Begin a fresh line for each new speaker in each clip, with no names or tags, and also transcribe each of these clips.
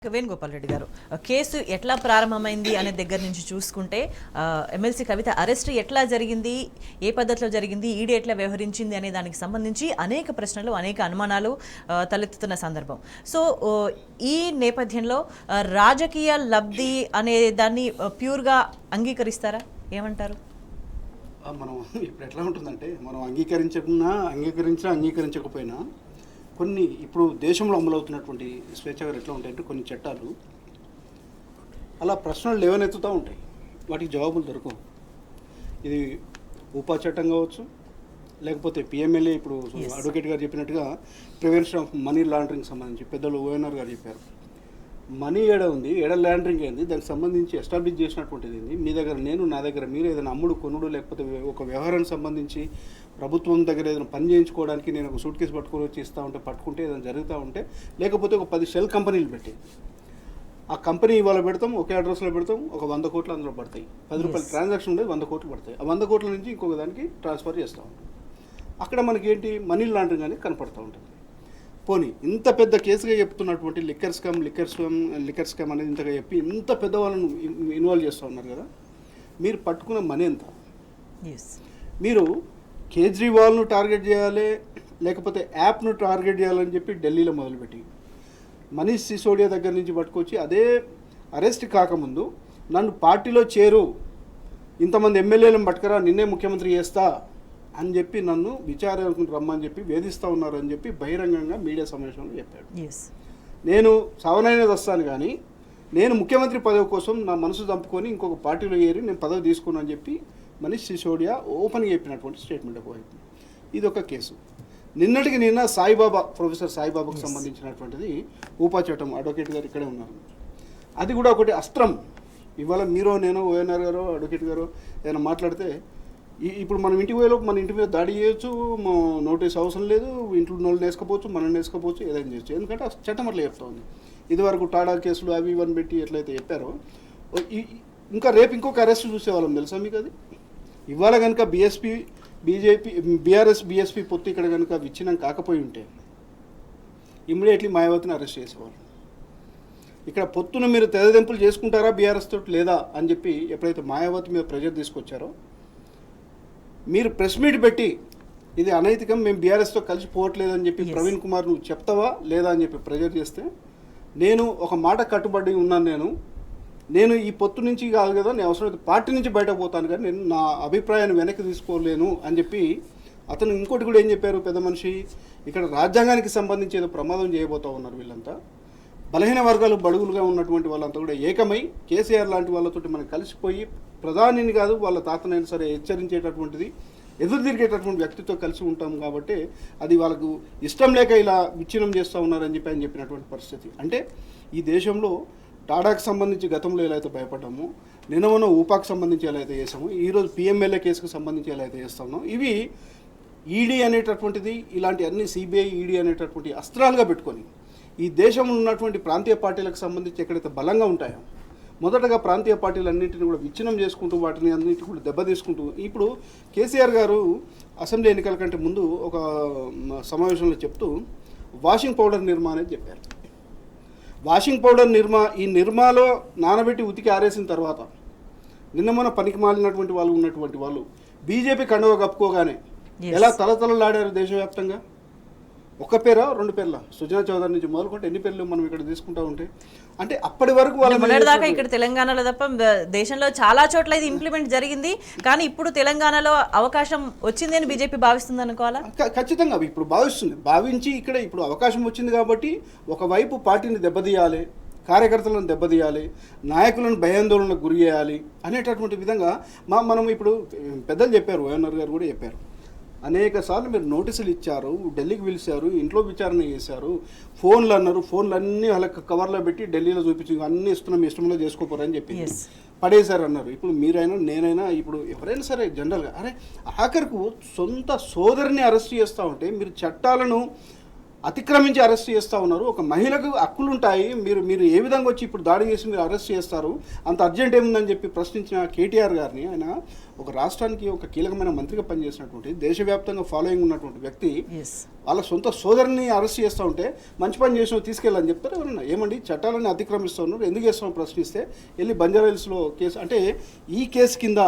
వేణుగోపాల్ రెడ్డి గారు కేసు ఎట్లా ప్రారంభమైంది అనే దగ్గర నుంచి చూసుకుంటే ఎమ్మెల్సీ కవిత అరెస్ట్ ఎట్లా జరిగింది, ఏ పద్ధతిలో జరిగింది, ఈడీ ఎట్లా వ్యవహరించింది అనే దానికి సంబంధించి అనేక ప్రశ్నలు, అనేక అనుమానాలు తలెత్తుతున్న సందర్భం. సో ఈ నేపథ్యంలో రాజకీయ లబ్ధి అనే దాన్ని ప్యూర్గా అంగీకరిస్తారా? ఏమంటారు?
మనం ఇప్పుడు ఎట్లా ఉంటుందంటే, మనం అంగీకరించకపోయినా కొన్ని ఇప్పుడు దేశంలో అమలవుతున్నటువంటి స్వేచ్ఛగా ఎట్లా ఉంటాయంటే కొన్ని చట్టాలు అలా ప్రశ్నలు లేవనెత్తుతూ ఉంటాయి, వాటికి జవాబులు దొరకవు. ఇది ఉపా చట్టం కావచ్చు, లేకపోతే పిఎంఎల్ఏ ఇప్పుడు అడ్వకేట్ గారు చెప్పినట్టుగా ప్రివెన్షన్ ఆఫ్ మనీ లాండరింగ్ సంబంధించి పెద్దలు ఓఎన్ఆర్ గారు చెప్పారు. మనీ ఏడ ఉంది, ఏడ లాండరింగ్ ఏంది, దానికి సంబంధించి ఎస్టాబ్లిష్ చేసినటువంటిది ఏంది, మీ దగ్గర నేను, నా దగ్గర మీరు ఏదైనా అమ్ముడు కొనుడు లేకపోతే ఒక వ్యవహారానికి సంబంధించి ప్రభుత్వం దగ్గర ఏదైనా పని చేయించుకోవడానికి నేను ఒక సూట్ కేసు పట్టుకొని వచ్చి ఇస్తూ ఉంటే, పట్టుకుంటే ఏదైనా జరుగుతూ ఉంటే, లేకపోతే ఒక 10 షెల్ కంపెనీలు పెట్టి ఆ కంపెనీ ఇవాళ పెడతాం, ఒకే అడ్రస్లో పెడతాం, ఒక 100 కోట్లు అందులో పడతాయి. 10 రూపాయల ట్రాన్సాక్షన్ ఉండేది 100 కోట్లు పడతాయి. ఆ 100 కోట్ల నుంచి ఇంకొక దానికి ట్రాన్స్ఫర్ చేస్తూ ఉంటాం. అక్కడ మనకి ఏంటి, మనీ లాండరింగ్ అనేది కనపడుతూ ఉంటుంది. పోనీ ఇంత పెద్ద కేసుగా చెప్తున్నటువంటి లిక్కర్ స్కామ్ అనేది ఇంతగా చెప్పి ఇంత పెద్ద వాళ్ళను ఇన్వాల్వ్ చేస్తూ ఉన్నారు కదా, మీరు పట్టుకున్న మనీ ఎంత? మీరు కేజ్రీవాల్ను టార్గెట్ చేయాలి, లేకపోతే యాప్ను టార్గెట్ చేయాలని చెప్పి ఢిల్లీలో మొదలుపెట్టి మనీష్ సిసోడియా దగ్గర నుంచి పట్టుకొచ్చి అదే అరెస్ట్ కాకముందు నన్ను పార్టీలో చేరు, ఇంతమంది ఎమ్మెల్యేలను పట్టుకరా, నిన్నే ముఖ్యమంత్రి చేస్తా అని చెప్పి నన్ను విచారణకు రమ్మని చెప్పి వేధిస్తూ ఉన్నారు అని చెప్పి బహిరంగంగా మీడియా సమావేశంలో చెప్పాడు. నేను సావనైనా వస్తాను కానీ నేను ముఖ్యమంత్రి పదవి కోసం నా మనసు చంపుకొని ఇంకొక పార్టీలో ఏరి నేను పదవి తీసుకున్నాను అని చెప్పి మనీష్ సిసోడియా ఓపెన్గా చెప్పినటువంటి స్టేట్మెంట్ ఒకవైపు. ఇది ఒక కేసు. నిన్నటికి నిన్న ప్రొఫెసర్ సాయిబాబాకు సంబంధించినటువంటిది ఊపా చట్టం, అడ్వకేట్ గారు ఇక్కడే ఉన్నారు. అది కూడా ఒకటి అస్త్రం. ఇవాళ మీరు, నేను, ఓఎన్ఆర్ గారు, అడ్వకేట్ గారు ఏదైనా మాట్లాడితే ఇప్పుడు మనం ఇంటికి పోయేలోపు మన ఇంటి మీద దాడి చేయొచ్చు, నోటీస్ అవసరం లేదు, ఇంట్లో వాళ్ళు వేసుకోపోవచ్చు, మనం వేసుకోపోవచ్చు, ఏదైనా చేయొచ్చు. ఎందుకంటే చట్టం అట్లా చెప్తా ఉంది. ఇదివరకు టాడా కేసులు అవి ఇవన్నీ పెట్టి ఎట్లయితే చెప్పారో, ఇంకా రేపు ఇంకొక అరెస్ట్ చూసేవాళ్ళం తెలుసా మీకు? అది ఇవాళ కనుక బీఆర్ఎస్-బీఎస్పీ పొత్తు ఇక్కడ కనుక విచ్ఛిన్నం కాకపోయి ఉంటే ఇమ్మీడియట్లీ మాయావతిని అరెస్ట్ చేసేవాళ్ళు. ఇక్కడ పొత్తును మీరు తెదదింపులు చేసుకుంటారా బీఆర్ఎస్ తోటి లేదా అని చెప్పి ఎప్పుడైతే మాయావతి మీద ప్రెజర్ తీసుకొచ్చారో, మీరు ప్రెస్ మీట్ పెట్టి ఇది అనైతికం, మేము బీఆర్ఎస్తో కలిసి పోవట్లేదని చెప్పి ప్రవీణ్ కుమార్ నువ్వు చెప్తావా లేదా అని చెప్పి ప్రెజర్ చేస్తే, నేను ఒక మాట కట్టుబడి ఉన్నాను, నేను ఈ పొత్తు నుంచి కాదు కదా, నేను అవసరమైతే పార్టీ నుంచి బయటకు పోతాను కానీ నేను నా అభిప్రాయాన్ని వెనక్కి తీసుకోలేను అని చెప్పి అతను ఇంకోటి కూడా ఏం చెప్పారు పెద్ద మనిషి, ఇక్కడ రాజ్యాంగానికి సంబంధించి ఏదో ప్రమాదం చేయబోతూ ఉన్నారు వీళ్ళంతా, బలహీన వర్గాలు బడుగులుగా ఉన్నటువంటి వాళ్ళంతా కూడా ఏకమై కేసీఆర్ లాంటి వాళ్ళతోటి మనం కలిసిపోయి ప్రధానిని కాదు వాళ్ళ తాతనైనా సరే హెచ్చరించేటటువంటిది, ఎదురు తిరిగేటటువంటి వ్యక్తితో కలిసి ఉంటాం కాబట్టి అది వాళ్ళకు ఇష్టం లేక ఇలా విచ్ఛిన్నం చేస్తూ ఉన్నారని చెప్పి ఆయన చెప్పినటువంటి పరిస్థితి. అంటే ఈ దేశంలో టాడాకు సంబంధించి గతంలో ఎలా అయితే భయపడ్డామో, నిన్న ఊపాకు సంబంధించి ఎలా అయితే చేసామో, ఈరోజు పిఎంఎల్ఏ కేసుకు సంబంధించి ఎలా అయితే చేస్తామో, ఇవి ఈడీ అనేటటువంటిది ఇలాంటి అన్ని సిబిఐ ఈడీ అనేటటువంటి అస్త్రాలుగా పెట్టుకొని ఈ దేశంలో ఉన్నటువంటి ప్రాంతీయ పార్టీలకు సంబంధించి ఎక్కడైతే బలంగా ఉంటాయో మొదటగా ప్రాంతీయ పార్టీలన్నింటినీ కూడా విచ్ఛిన్నం చేసుకుంటూ వాటిని అన్నింటినీ కూడా దెబ్బతీసుకుంటూ, ఇప్పుడు కేసీఆర్ గారు అసెంబ్లీ ఎన్నికల కంటే ముందు ఒక సమావేశంలో చెప్తూ వాషింగ్ పౌడర్ నిర్మా అనేది చెప్పారు. వాషింగ్ పౌడర్ ఈ నిర్మాలో నానబెట్టి ఉతికి ఆరేసిన తర్వాత నిన్న మన పనికి మాలినటువంటి వాళ్ళు ఉన్నటువంటి వాళ్ళు బీజేపీ కండువా కప్పుకోగానే ఎలా తలతలలాడారు దేశవ్యాప్తంగా. ఒక పేరా 2 పేర్ల సుజనా చౌదరి నుంచి మొదలుకుంటే ఎన్ని పేర్లు మనం ఇక్కడ తీసుకుంటా ఉంటే, అంటే అప్పటి వరకు
దాకా ఇక్కడ తెలంగాణలో తప్ప దేశంలో చాలా చోట్ల ఇది ఇంప్లిమెంట్ జరిగింది, కానీ ఇప్పుడు తెలంగాణలో అవకాశం వచ్చింది అని బీజేపీ భావిస్తుంది అనుకోవాలా?
ఖచ్చితంగా ఇప్పుడు భావించి ఇక్కడ ఇప్పుడు అవకాశం వచ్చింది కాబట్టి ఒకవైపు పార్టీని దెబ్బతీయాలి, కార్యకర్తలను దెబ్బతీయాలి, నాయకులను భయాందోళనకు గురి చేయాలి అనేటటువంటి విధంగా మనం ఇప్పుడు పెద్దలు చెప్పారు, ఓఎన్ఆర్ గారు కూడా చెప్పారు, అనేక సార్లు మీరు నోటీసులు ఇచ్చారు, ఢిల్లీకి పిలిచారు, ఇంట్లో విచారణ చేశారు, ఫోన్లు అన్నారు, ఫోన్లు అన్నీ వాళ్ళకి కవర్లో పెట్టి ఢిల్లీలో చూపించి అన్నీ ఇస్తున్నాం, ఇష్టంలో చేసుకోపోరని చెప్పి పడేశారు అన్నారు. ఇప్పుడు మీరైనా నేనైనా ఇప్పుడు ఎవరైనా సరే జనరల్గా అరే ఆఖరికి సొంత సోదరిని అరెస్ట్ చేస్తూ ఉంటే మీరు చట్టాలను అతిక్రమించి అరెస్ట్ చేస్తూ ఉన్నారు. ఒక మహిళకు హక్కులు ఉంటాయి, మీరు ఏ విధంగా వచ్చి ఇప్పుడు దాడి చేసి మీరు అరెస్ట్ చేస్తారు, అంత అర్జెంట్ ఏముందని చెప్పి ప్రశ్నించిన కేటీఆర్ గారిని, ఆయన ఒక రాష్ట్రానికి ఒక కీలకమైన మంత్రిగా పనిచేసినటువంటి దేశవ్యాప్తంగా ఫాలోయింగ్ ఉన్నటువంటి వ్యక్తి వాళ్ళ సొంత సోదరుని అరెస్ట్ చేస్తూ ఉంటే మంచి పని చేసిన తీసుకెళ్ళని చెప్తారు ఎవరన్నా. ఏమండి చట్టాలని అతిక్రమిస్తూ ఉన్నారు, ఎందుకు చేస్తున్నాం ప్రశ్నిస్తే వెళ్ళి బంజారాహిల్స్లో కేసు అంటే ఈ కేసు కింద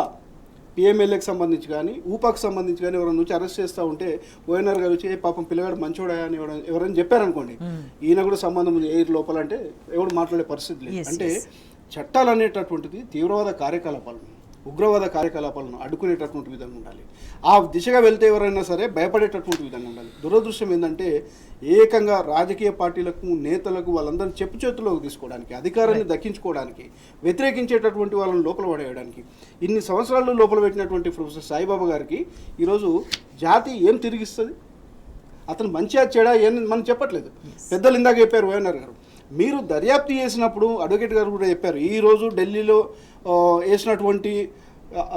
పిఎంఎల్ఏకి సంబంధించి కానీ ఊపాకు సంబంధించి కానీ ఎవరైనా వచ్చి అరెస్ట్ చేస్తూ ఉంటే ఓఎన్ఆర్ గారు వచ్చి పాపం పిల్లగాడు మంచోడా అని ఎవరైనా చెప్పారనుకోండి, ఈయన కూడా సంబంధం ఉంది ఎయిర్ లోపల అంటే ఎవరు మాట్లాడే పరిస్థితి లేదు. అంటే చట్టాలు అనేటటువంటిది తీవ్రవాద కార్యకలాపాలను, ఉగ్రవాద కార్యకలాపాలను అడ్డుకునేటటువంటి విధంగా ఉండాలి. ఆ దిశగా వెళ్తే ఎవరైనా సరే భయపడేటటువంటి విధంగా ఉండాలి. దురదృష్టం ఏంటంటే ఏకంగా రాజకీయ పార్టీలకు, నేతలకు వాళ్ళందరినీ చెప్పు చేతుల్లోకి తీసుకోవడానికి, అధికారాన్ని దక్కించుకోవడానికి, వ్యతిరేకించేటటువంటి వాళ్ళని లోపల పడేయడానికి ఇన్ని సంవత్సరాలు లోపల పెట్టినటువంటి ప్రొఫెసర్ సాయిబాబా గారికి ఈరోజు జాతి ఏం తిరిగిస్తుంది? అతను మంచిగా చెడా ఏం మనం చెప్పట్లేదు. పెద్దలు ఇందాక చెప్పారు ఓఎన్ఆర్ గారు, మీరు దర్యాప్తు చేసినప్పుడు అడ్వకేట్ గారు కూడా చెప్పారు, ఈరోజు ఢిల్లీలో వేసినటువంటి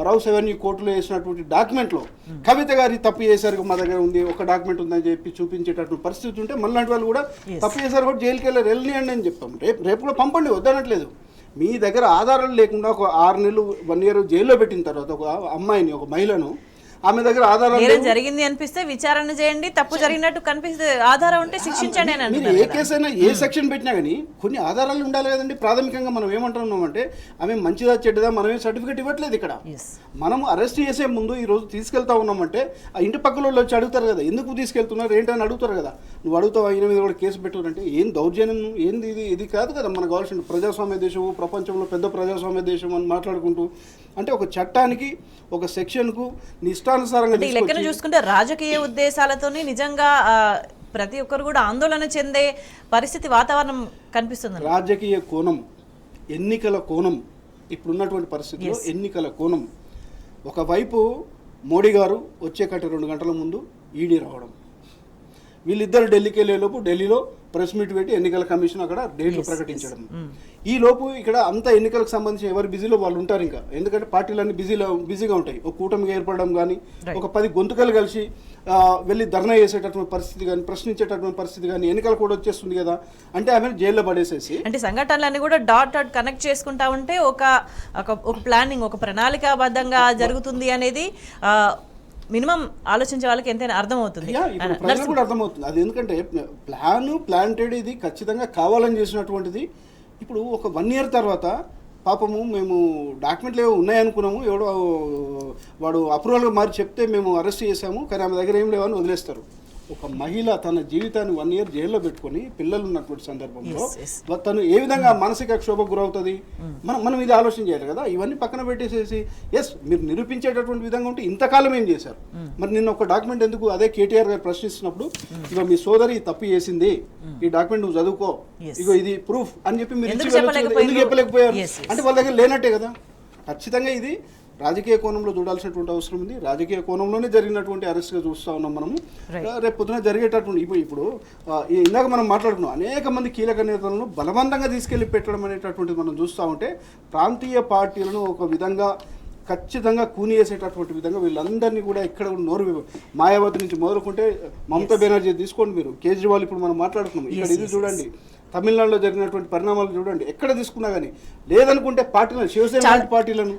రౌస్ అవెన్యూ కోర్టులో వేసినటువంటి డాక్యుమెంట్లో కవిత గారి తప్పు చేశారు, మా దగ్గర ఉంది ఒక డాక్యుమెంట్ ఉందని చెప్పి చూపించేటటువంటి పరిస్థితి ఉంటే మళ్ళీ వాళ్ళు కూడా తప్పు చేశారు కూడా జైలుకి వెళ్ళనియండి అని చెప్తాం. రేపు కూడా పంపండి, వద్దనట్లేదు. మీ దగ్గర ఆధారాలు లేకుండా ఒక 6 నెలలు 1 year జైల్లో పెట్టిన తర్వాత ఒక అమ్మాయిని, ఒక మహిళను, ఆమె దగ్గర ఆధారాలు
జరిగింది అనిపిస్తే విచారణ చేయండి, తప్పు జరిగినట్టు కనిపిస్తే ఆధారం ఉంటే శిక్షించండి అని
మీరు ఏ కేసు అయినా ఏ సెక్షన్ పెట్టినా కానీ కొన్ని ఆధారాలు ఉండాలి కదండి. ప్రాథమికంగా మనం ఏమంటున్నామంటే ఆమె మంచిదా చెడ్డదా మనమే సర్టిఫికేట్ ఇవ్వట్లేదు. ఇక్కడ మనం అరెస్ట్ చేసే ముందు ఈ రోజు తీసుకెళ్తా ఉన్నామంటే ఆ ఇంటి పక్కల వాళ్ళు వచ్చి అడుగుతారు కదా, ఎందుకు తీసుకెళ్తున్నారు ఏంటని అడుగుతారు కదా. నువ్వు అడుగుతావు ఆయన మీద కూడా కేసు పెట్టారంటే ఏం దౌర్జన్యం, ఏంది ఇది కాదు కదా మనకు కావాల్సిన. ప్రజాస్వామ్య దేశము, ప్రపంచంలో పెద్ద ప్రజాస్వామ్య దేశం అని మాట్లాడుకుంటూ అంటే ఒక చట్టానికి, ఒక సెక్షన్కు ఇష్టానుసారంగా
ఈ లెక్కను చూసుకుంటే రాజకీయ ఉద్దేశాలతోనే నిజంగా ప్రతి ఒక్కరు కూడా ఆందోళన చెందే పరిస్థితి వాతావరణం కనిపిస్తుంది.
రాజకీయ కోణం, ఎన్నికల కోణం, ఇప్పుడున్నటువంటి పరిస్థితిలో ఎన్నికల కోణం. ఒకవైపు మోడీ గారు వచ్చే 2 గంటల ముందు ఈడీ రావడం, వీళ్ళిద్దరు ఢిల్లీకి వెళ్ళేలోపు ఢిల్లీలో ప్రెస్ మీట్ పెట్టి ఎన్నికల కమిషన్ అక్కడ డేట్లు ప్రకటించడం. ఈ లోపు ఇక్కడ అంతా ఎన్నికలకు సంబంధించి ఎవరు బిజీలో వాళ్ళు ఉంటారు. ఇంకా ఎందుకంటే పార్టీలన్నీ బిజీగా ఉంటాయి. ఒక కూటమిగా ఏర్పడడం కానీ, ఒక 10 గొంతుకలు కలిసి వెళ్ళి ధర్నా చేసేటటువంటి పరిస్థితి కానీ, ప్రశ్నించేటటువంటి పరిస్థితి కానీ, ఎన్నికలు కూడా వచ్చేస్తుంది కదా. అంటే ఆమె జైల్లో పడేసేసి
అంటే సంఘటనలన్నీ కూడా డాట్ కనెక్ట్ చేసుకుంటా ఉంటే ఒక ప్లానింగ్, ఒక ప్రణాళికాబద్ధంగా జరుగుతుంది అనేది మినిమం ఆలోచించే వాళ్ళకి ఎంతైనా అర్థమవుతుంది.
ప్రజలకు కూడా అర్థమవుతుంది అది. ఎందుకంటే ప్లాంటెడ్ ఇది ఖచ్చితంగా కావాలని చేసినటువంటిది. ఇప్పుడు ఒక 1 year తర్వాత పాపము మేము డాక్యుమెంట్లు ఏవో ఉన్నాయనుకున్నాము, ఎవడో వాడు అప్రూవల్గా మారి చెప్తే మేము అరెస్ట్ చేసాము, కానీ ఆమె దగ్గర ఏం లేవని వదిలేస్తారు. ఒక మహిళ తన జీవితాన్ని 1 year జైల్లో పెట్టుకొని పిల్లలు ఉన్నటువంటి సందర్భంలో తను ఏ విధంగా మానసిక క్షోభకు గురవుతుంది, మనం ఇది ఆలోచన చేయాలి కదా. ఇవన్నీ పక్కన పెట్టేసేసి మీరు నిరూపించేటటువంటి విధంగా ఉంటే ఇంతకాలం ఏం చేశారు, మరి నిన్న ఒక డాక్యుమెంట్ ఎందుకు అదే కేటీఆర్ గారు ప్రశ్నిస్తున్నప్పుడు ఇగో మీ సోదరి తప్పు చేసింది, ఈ డాక్యుమెంట్ నువ్వు చదువుకో, ఇగో ఇది ప్రూఫ్ అని చెప్పి మీరు ఎందుకు చెప్పలేకపోయారు అంటే వాళ్ళ దగ్గర లేనట్టే కదా. ఖచ్చితంగా ఇది రాజకీయ కోణంలో చూడాల్సినటువంటి అవసరం ఉంది. రాజకీయ కోణంలోనే జరిగినటువంటి అరెస్ట్గా చూస్తూ ఉన్నాం మనము. రేపు పొద్దున జరిగేటటువంటి ఇప్పుడు ఇందాక మనం మాట్లాడుకున్నాం, అనేక మంది కీలక నేతలను బలవంతంగా తీసుకెళ్లి పెట్టడం అనేటటువంటిది మనం చూస్తూ ఉంటే ప్రాంతీయ పార్టీలను ఒక విధంగా ఖచ్చితంగా కూనియేసేటటువంటి విధంగా వీళ్ళందరినీ కూడా ఎక్కడ నోరు, మాయావతి నుంచి మొదలుకుంటే మమతా బెనర్జీ తీసుకోండి, మీరు కేజ్రీవాల్ ఇప్పుడు మనం మాట్లాడుతున్నాం, ఇక్కడ ఇది చూడండి, తమిళనాడులో జరిగినటువంటి పరిణామాలు చూడండి, ఎక్కడ తీసుకున్నా కానీ లేదనుకుంటే పార్టీలను, శివసేన పార్టీలను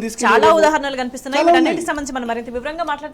తీసుకెళ్ళి
చాలా ఉదాహరణలు కనిపిస్తున్నాయి. వీటన్నిటికి సంబంధించి మనం మరింత వివరంగా మాట్లాడుతున్నాం.